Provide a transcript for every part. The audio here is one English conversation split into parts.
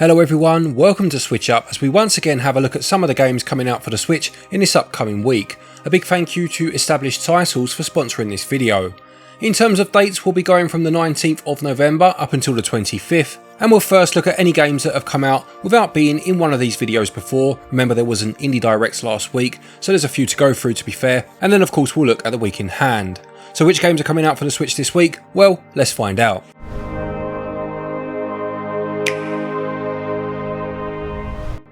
Hello everyone, welcome to SwitchUp as we once again have a look at some of the games coming out for the Switch in this upcoming week. A big thank you to Established Titles for sponsoring this video. In terms of dates, we'll be going from the 19th of November up until the 25th, and we'll first look at any games that have come out without being in one of these videos before. Remember, there was an Indie Directs last week, so there's a few to go through to be fair, and then of course we'll look at the week in hand. So which games are coming out for the Switch this week? Well, let's find out.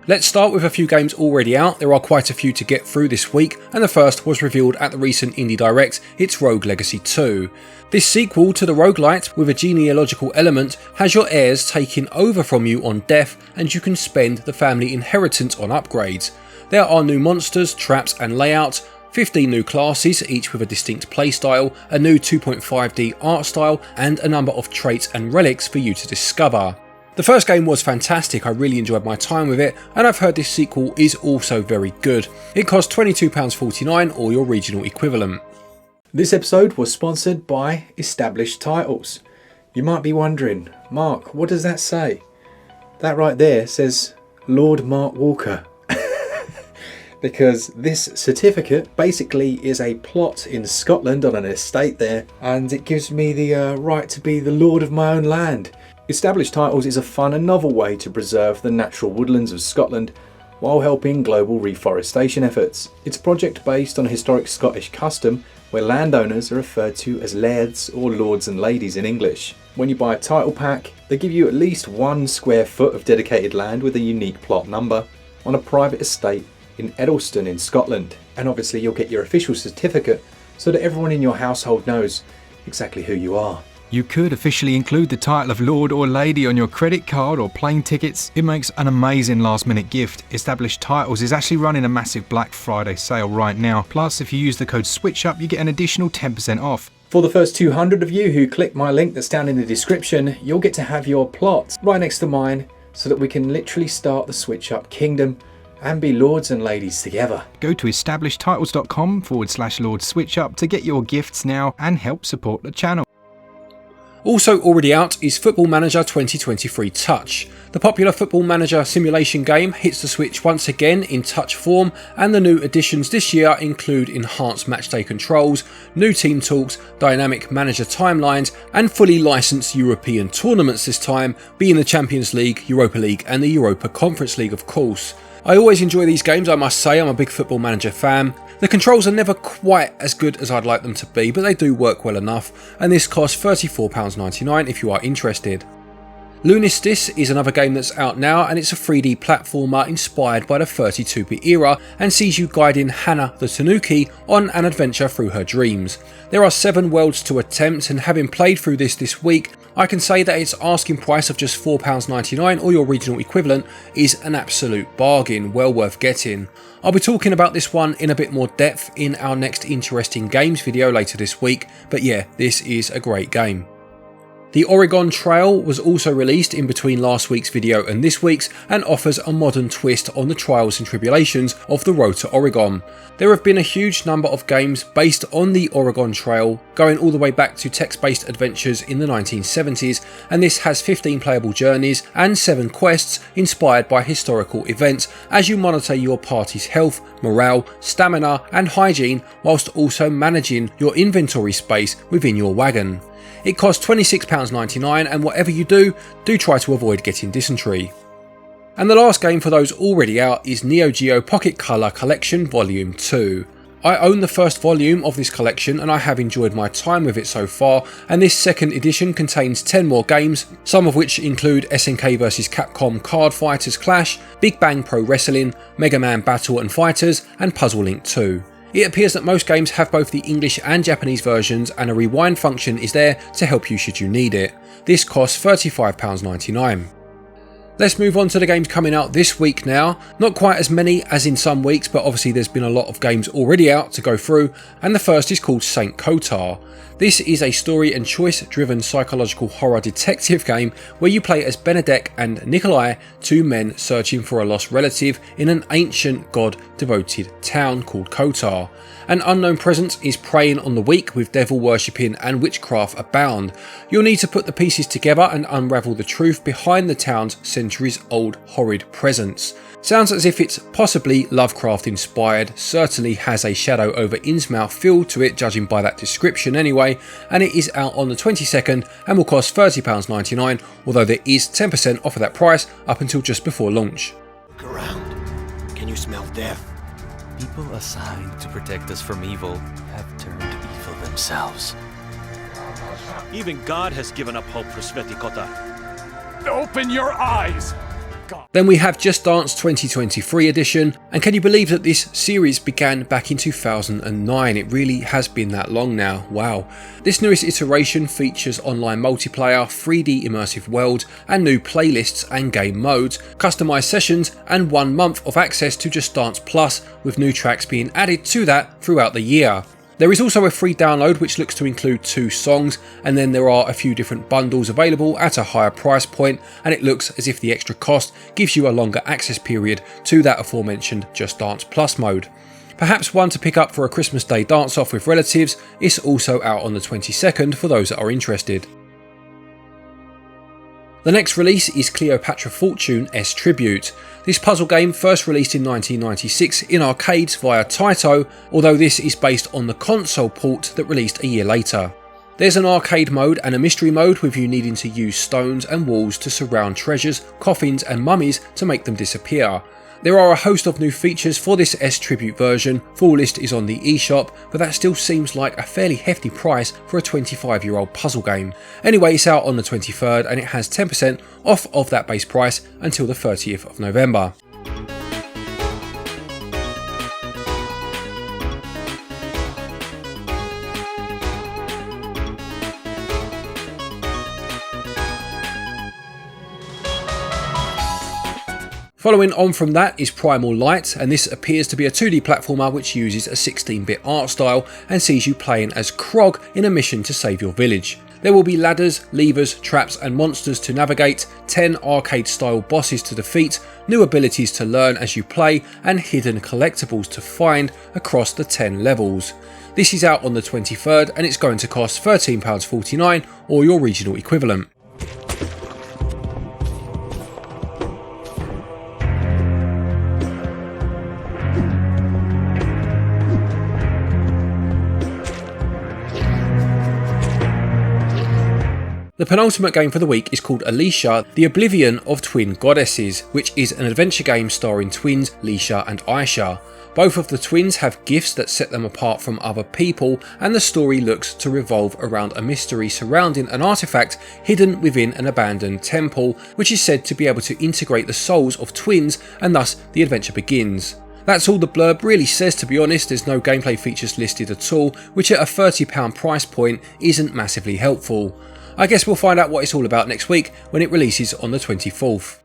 Let's start with a few games already out. There are quite a few to get through this week, and the first was revealed at the recent Indie Direct. It's Rogue Legacy 2. This sequel to the roguelite with a genealogical element has your heirs taken over from you on death, and you can spend the family inheritance on upgrades. There are new monsters, traps and layouts, 15 new classes, each with a distinct playstyle, a new 2.5D art style, and a number of traits and relics for you to discover. The first game was fantastic, I really enjoyed my time with it, and I've heard this sequel is also very good. It costs £22.49 or your regional equivalent. This episode was sponsored by Established Titles. You might be wondering, Mark, what does that say? That right there says Lord Mark Walker. Because this certificate basically is a plot in Scotland on an estate there, and it gives me the right to be the lord of my own land. Established Titles is a fun and novel way to preserve the natural woodlands of Scotland while helping global reforestation efforts. It's a project based on a historic Scottish custom where landowners are referred to as lairds or lords and ladies in English. When you buy a title pack, they give you at least 1 square foot of dedicated land with a unique plot number on a private estate in Edelston in Scotland. And obviously you'll get your official certificate so that everyone in your household knows exactly who you are. You could officially include the title of Lord or Lady on your credit card or plane tickets. It makes an amazing last minute gift. Established Titles is actually running a massive Black Friday sale right now. Plus, if you use the code SwitchUp, you get an additional 10% off. For the first 200 of you who click my link that's down in the description, you'll get to have your plot right next to mine so that we can literally start the SwitchUp kingdom and be lords and ladies together. Go to establishedtitles.com/Lord SwitchUp to get your gifts now and help support the channel. Also already out is Football Manager 2023 Touch. The popular Football Manager simulation game hits the Switch once again in touch form, and the new additions this year include enhanced matchday controls, new team talks, dynamic manager timelines, and fully licensed European tournaments this time, being the Champions League, Europa League and the Europa Conference League of course. I always enjoy these games, I must say. I'm a big Football Manager fan. The controls are never quite as good as I'd like them to be, but they do work well enough, and this costs £34.99 if you are interested. Lunistice is another game that's out now, and it's a 3D platformer inspired by the 32-bit era and sees you guiding Hannah the Tanuki on an adventure through her dreams. There are 7 worlds to attempt, and having played through this week, I can say that its asking price of just £4.99 or your regional equivalent is an absolute bargain, well worth getting. I'll be talking about this one in a bit more depth in our next interesting games video later this week, but yeah, this is a great game. The Oregon Trail was also released in between last week's video and this week's, and offers a modern twist on the trials and tribulations of the road to Oregon. There have been a huge number of games based on the Oregon Trail, going all the way back to text-based adventures in the 1970s, and this has 15 playable journeys and 7 quests inspired by historical events as you monitor your party's health, morale, stamina and hygiene, whilst also managing your inventory space within your wagon. It costs £26.99, and whatever you do try to avoid getting dysentery. And the last game for those already out is NEOGEO Pocket Color Collection Volume 2. I own the first volume of this collection and I have enjoyed my time with it so far, and this second edition contains 10 more games, some of which include SNK vs Capcom Card Fighters Clash, Big Bang Pro Wrestling, Mega Man Battle and Fighters and Puzzle Link 2. It appears that most games have both the English and Japanese versions, and a rewind function is there to help you should you need it. This costs £35.99. Let's move on to the games coming out this week now. Not quite as many as in some weeks, but obviously there's been a lot of games already out to go through, and the first is called Saint Kotar. This is a story and choice driven psychological horror detective game where you play as Benedek and Nikolai, two men searching for a lost relative in an ancient god devoted town called Kotar. An unknown presence is preying on the weak with devil worshipping and witchcraft abound. You'll need to put the pieces together and unravel the truth behind the town's centuries old horrid presence. Sounds as if it's possibly Lovecraft inspired, certainly has a Shadow over Innsmouth feel to it judging by that description anyway, and it is out on the 22nd and will cost £30.99, although there is 10% off of that price up until just before launch. Look around. Can you smell death? People assigned to protect us from evil have turned evil themselves. Even God has given up hope for Sveti Kotar. Open your eyes! Then we have Just Dance 2023 edition, and can you believe that this series began back in 2009? It really has been that long now, wow. This newest iteration features online multiplayer, 3D immersive worlds, and new playlists and game modes, customized sessions, and 1 month of access to Just Dance Plus, with new tracks being added to that throughout the year. There is also a free download which looks to include 2 songs, and then there are a few different bundles available at a higher price point, and it looks as if the extra cost gives you a longer access period to that aforementioned Just Dance Plus mode. Perhaps one to pick up for a Christmas Day dance off with relatives. It's also out on the 22nd for those that are interested. The next release is Cleopatra Fortune S Tribute. This puzzle game first released in 1996 in arcades via Taito, although this is based on the console port that released a year later. There's an arcade mode and a mystery mode with you needing to use stones and walls to surround treasures, coffins and mummies to make them disappear. There are a host of new features for this S Tribute version. Full list is on the eShop, but that still seems like a fairly hefty price for a 25-year-old puzzle game. Anyway, it's out on the 23rd and it has 10% off of that base price until the 30th of November. Following on from that is Primal Light, and this appears to be a 2D platformer which uses a 16-bit art style and sees you playing as Krog in a mission to save your village. There will be ladders, levers, traps and monsters to navigate, 10 arcade-style bosses to defeat, new abilities to learn as you play, and hidden collectibles to find across the 10 levels. This is out on the 23rd and it's going to cost £13.49 or your regional equivalent. The penultimate game for the week is called Aliisha, the Oblivion of Twin Goddesses, which is an adventure game starring twins Leisha and Aisha. Both of the twins have gifts that set them apart from other people, and the story looks to revolve around a mystery surrounding an artifact hidden within an abandoned temple, which is said to be able to integrate the souls of twins, and thus the adventure begins. That's all the blurb really says, to be honest. There's no gameplay features listed at all, which at a £30 price point isn't massively helpful. I guess we'll find out what it's all about next week when it releases on the 24th.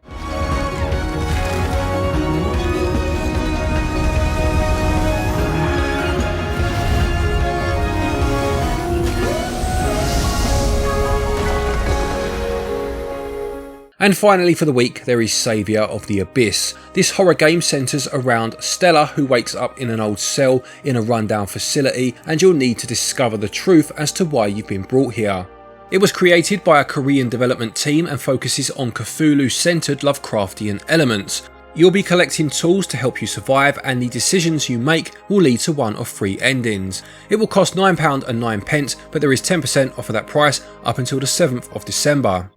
And finally for the week, there is Saviour of the Abyss. This horror game centres around Stella, who wakes up in an old cell in a rundown facility, and you'll need to discover the truth as to why you've been brought here. It was created by a Korean development team and focuses on Cthulhu-centred Lovecraftian elements. You'll be collecting tools to help you survive, and the decisions you make will lead to one of 3 endings. It will cost £9.09, but there is 10% off of that price up until the 7th of December.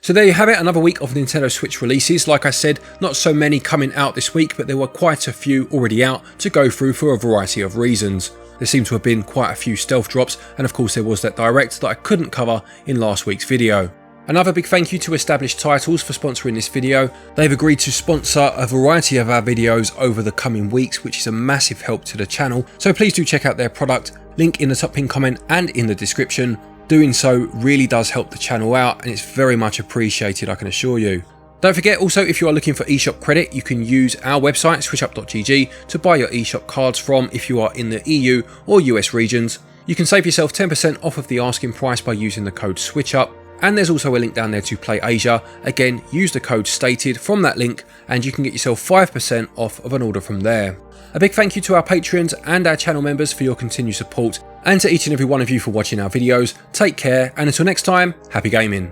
So there you have it, another week of Nintendo Switch releases. Like I said, not so many coming out this week, but there were quite a few already out to go through for a variety of reasons. There seem to have been quite a few stealth drops, and of course there was that direct that I couldn't cover in last week's video. Another big thank you to Established Titles for sponsoring this video. They've agreed to sponsor a variety of our videos over the coming weeks, which is a massive help to the channel, so please do check out their product, link in the top pinned comment and in the description. Doing so really does help the channel out, and it's very much appreciated, I can assure you. Don't forget also, if you are looking for eShop credit, you can use our website switchup.gg to buy your eShop cards from if you are in the EU or US regions. You can save yourself 10% off of the asking price by using the code SwitchUp, and there's also a link down there to Play Asia. Again, use the code stated from that link and you can get yourself 5% off of an order from there. A big thank you to our patrons and our channel members for your continued support, and to each and every one of you for watching our videos. Take care, and until next time, happy gaming.